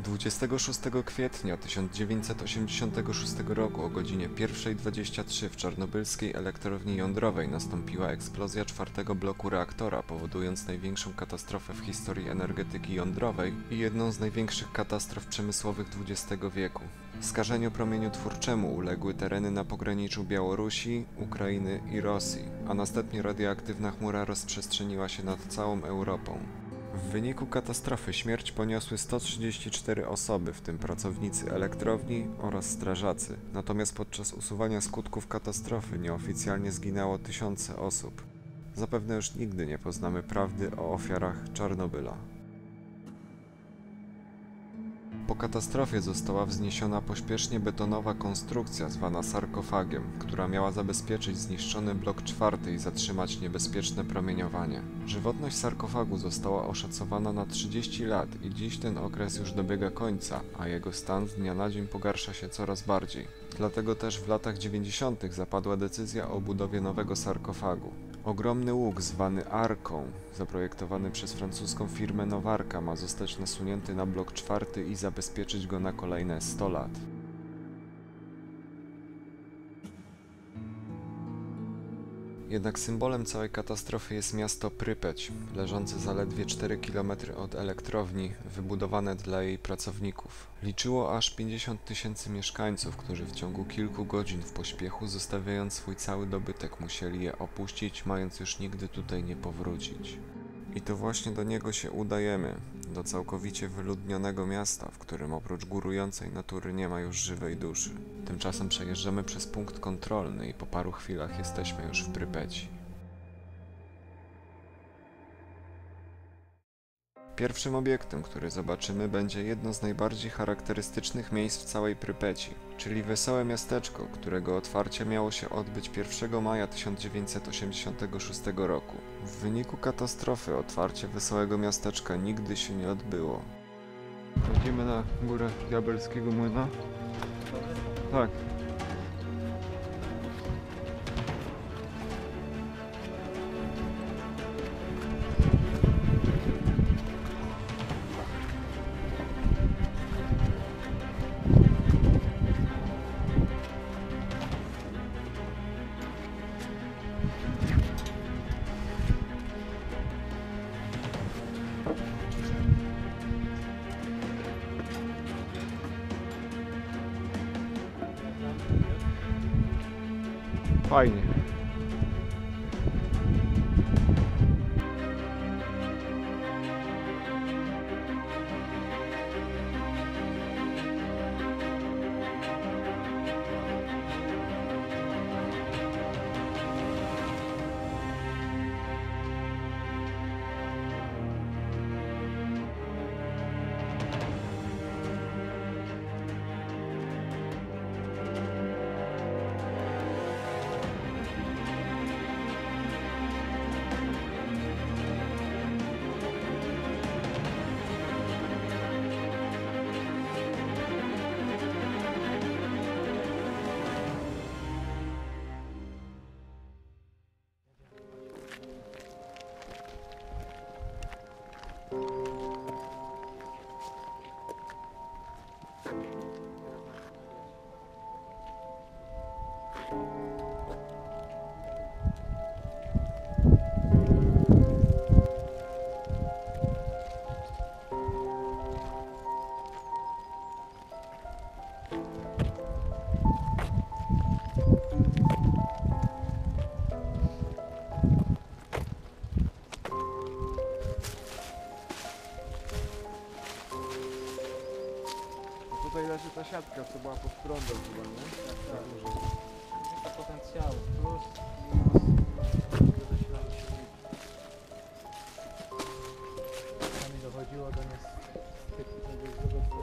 26 kwietnia 1986 roku o godzinie 1:23 w czarnobylskiej elektrowni jądrowej nastąpiła eksplozja czwartego bloku reaktora, powodując największą katastrofę w historii energetyki jądrowej i jedną z największych katastrof przemysłowych XX wieku. Skażeniu promieniotwórczemu uległy tereny na pograniczu Białorusi, Ukrainy i Rosji, a następnie radioaktywna chmura rozprzestrzeniła się nad całą Europą. W wyniku katastrofy śmierć poniosły 134 osoby, w tym pracownicy elektrowni oraz strażacy. Natomiast podczas usuwania skutków katastrofy nieoficjalnie zginęło tysiące osób. Zapewne już nigdy nie poznamy prawdy o ofiarach Czarnobyla. Po katastrofie została wzniesiona pośpiesznie betonowa konstrukcja zwana sarkofagiem, która miała zabezpieczyć zniszczony blok czwarty i zatrzymać niebezpieczne promieniowanie. Żywotność sarkofagu została oszacowana na 30 lat i dziś ten okres już dobiega końca, a jego stan z dnia na dzień pogarsza się coraz bardziej. Dlatego też w latach 90. zapadła decyzja o budowie nowego sarkofagu. Ogromny łuk zwany Arką, zaprojektowany przez francuską firmę Novarka, ma zostać nasunięty na blok czwarty i zabezpieczyć go na kolejne 100 lat. Jednak symbolem całej katastrofy jest miasto Prypeć, leżące zaledwie 4 km od elektrowni, wybudowane dla jej pracowników. Liczyło aż 50 000 mieszkańców, którzy w ciągu kilku godzin w pośpiechu, zostawiając swój cały dobytek, musieli je opuścić, mając już nigdy tutaj nie powrócić. I to właśnie do niego się udajemy, do całkowicie wyludnionego miasta, w którym oprócz górującej natury nie ma już żywej duszy. Tymczasem przejeżdżamy przez punkt kontrolny i po paru chwilach jesteśmy już w Prypeci. Pierwszym obiektem, który zobaczymy, będzie jedno z najbardziej charakterystycznych miejsc w całej Prypeci, czyli wesołe miasteczko, którego otwarcie miało się odbyć 1 maja 1986 roku. W wyniku katastrofy otwarcie wesołego miasteczka nigdy się nie odbyło. Wchodzimy na górę Diabelskiego Młyna. Tak. Fajnie. Tutaj leży ta siatka, co była pod prądem chyba, nie? Tak, może. To potencjał, plus, minus, zasilanie silnika. Czasami dochodziło do niestety tego złego to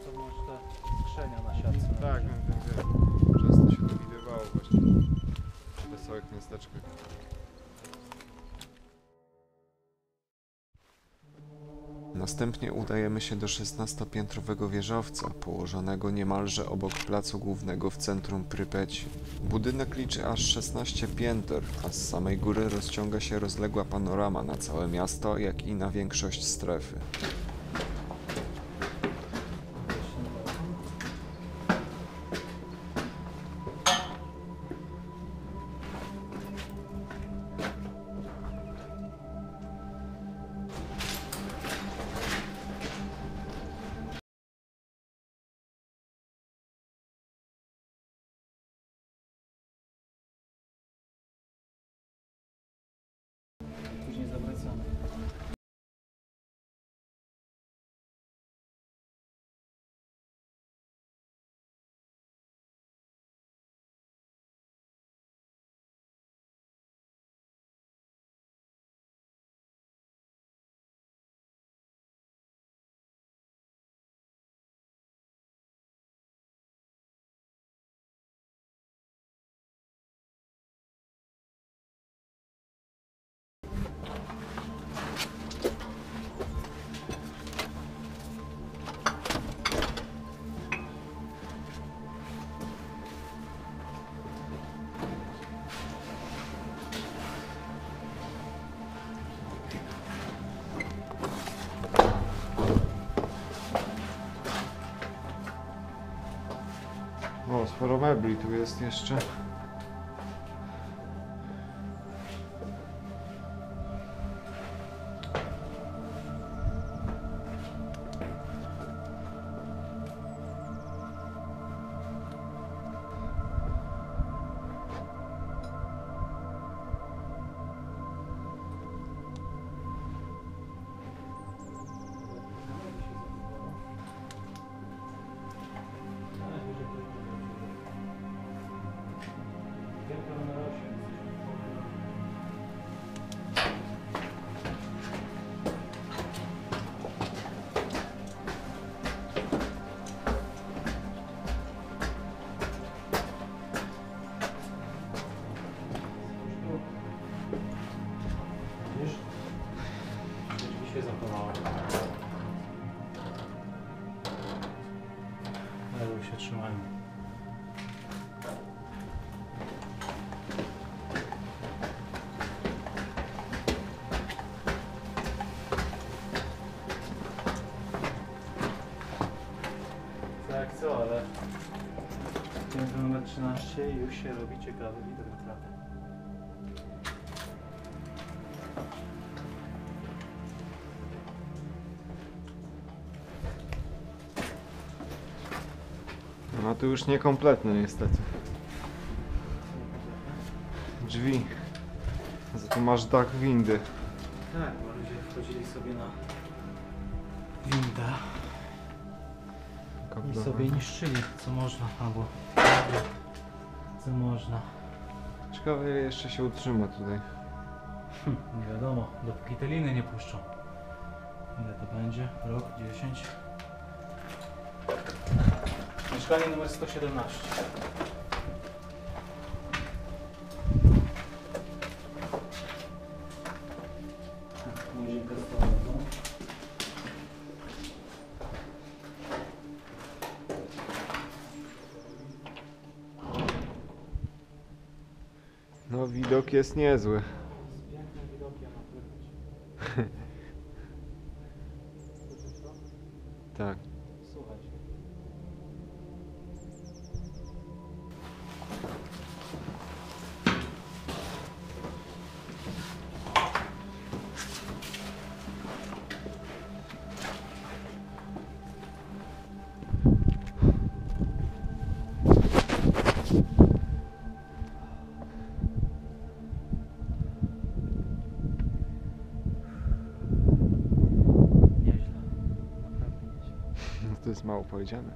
co masz te skrzenia na siatce. Tak, wiem. Często się to widywało właśnie w wesołych miasteczkach. Następnie udajemy się do 16-piętrowego wieżowca, położonego niemalże obok placu głównego w centrum Prypeci. Budynek liczy aż 16 pięter, a z samej góry rozciąga się rozległa panorama na całe miasto, jak i na większość strefy. Sporo mebli tu jest jeszcze. Zachowało. Ale się trzymają. Tak co, ale piętro numer 13 i już się robi ciekawy widok na klatę. No tu już niekompletne niestety. Drzwi. Za tu masz dach windy. Tak, bo ludzie wchodzili sobie na windę i sobie niszczyli co można, albo co można. Ciekawe ile jeszcze się utrzyma tutaj. Nie wiadomo, dopóki te liny nie puszczą. Ile to będzie? Rok, 10? Mieszkanie numer 117. Muzinka z toaletą. No widok jest niezły. Z pięknym widokiem na prychać. Słyszysz to? Tak. Słuchaj. Nieźle. Naprawdę nieźle. No to jest mało powiedziane.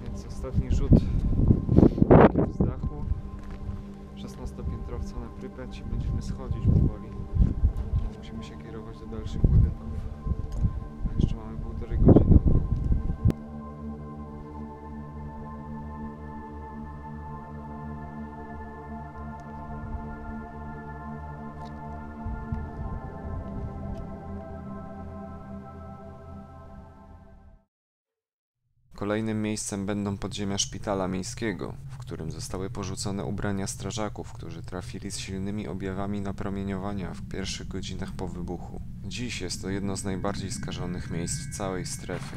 Więc ostatni rzut z dachu. 16-piętrowca na Prypeć i będziemy schodzić powoli. Musimy się kierować do dalszych budynków. A jeszcze mamy 1,5 godziny około. Kolejnym miejscem będą podziemia szpitala miejskiego, w którym zostały porzucone ubrania strażaków, którzy trafili z silnymi objawami napromieniowania w pierwszych godzinach po wybuchu. Dziś jest to jedno z najbardziej skażonych miejsc w całej strefie.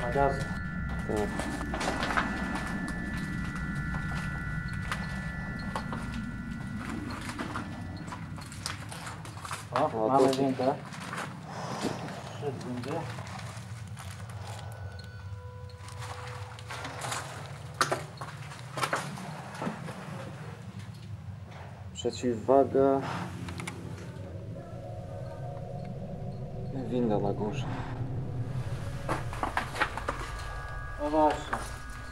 Magazyn. Tak. O, mamy windę. Szczyt windy. Przeciwwaga. Winda na górze. No właśnie.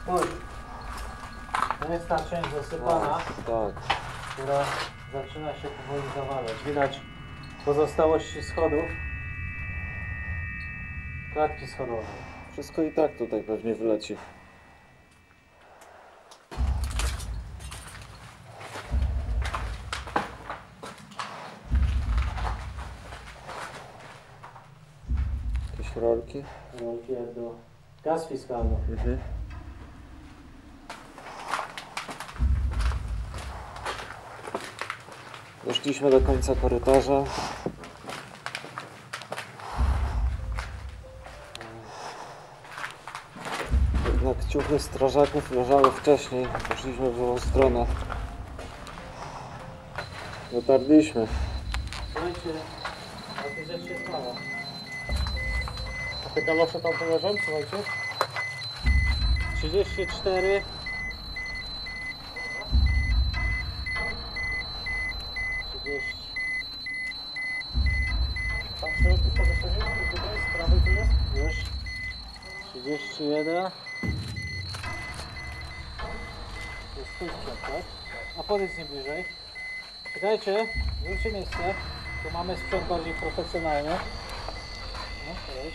Spójrz. To jest ta część zasypana, Tak. która zaczyna się powoli zawalać. Widać pozostałości schodów. Klatki schodowe. Wszystko i tak tutaj pewnie wleci. Rolki. Rolki jak do gaz fiskalny. Doszliśmy do końca korytarza. Jednak ciuchy strażaków leżały wcześniej. Poszliśmy w drugą stronę. Dotarliśmy. Słuchajcie, a ty rzecz się stała. A te kalosze tam poleżą, słuchajcie. 34. Tam w środku powieszenie, tutaj z prawej tu jest? Już. 31. Jest tu sprzęt, tak? A podejdź nie bliżej. Czekajcie, zróbcie miejsce. Tu mamy sprzęt bardziej profesjonalny. No, podejdź.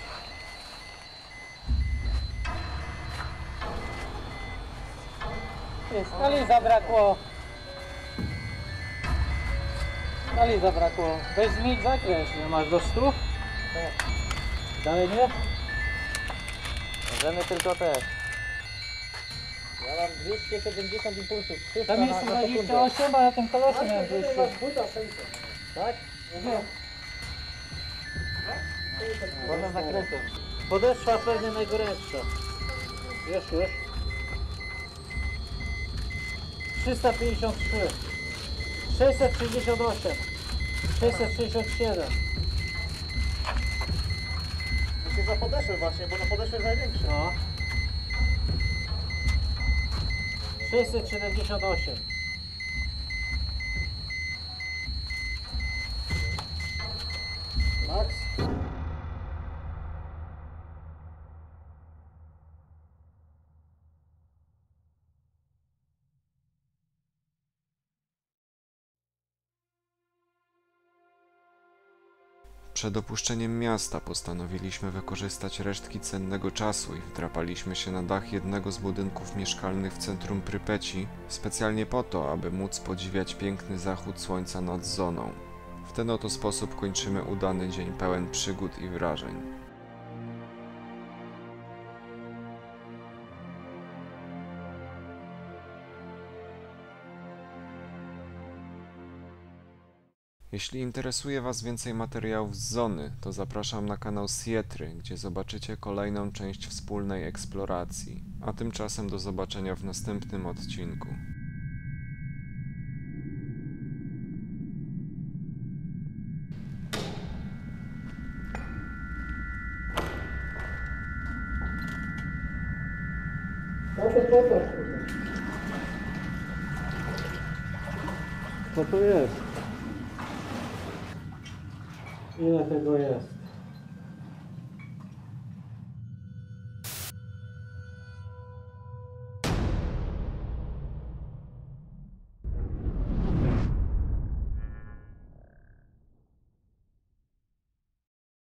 Skali zabrakło. Skali zabrakło. Weź zmień zakres. Nie masz do 100? Dalej nie? Możemy tylko te. Ja mam 270 impulsów. Tam jest 28, a na tym kolosie miałem 200. Tak? Nie. Poza zakresem. Podeszła pewnie najgorętsza. Już. 353. 668. 667. To się za podeszły właśnie, bo na podeszły jest największe. No. 678. Max? Przed opuszczeniem miasta postanowiliśmy wykorzystać resztki cennego czasu i wdrapaliśmy się na dach jednego z budynków mieszkalnych w centrum Prypeci, specjalnie po to, aby móc podziwiać piękny zachód słońca nad zoną. W ten oto sposób kończymy udany dzień pełen przygód i wrażeń. Jeśli interesuje Was więcej materiałów z zony, to zapraszam na kanał Sietry, gdzie zobaczycie kolejną część wspólnej eksploracji. A tymczasem do zobaczenia w następnym odcinku. Co to jest? Ile tego jest?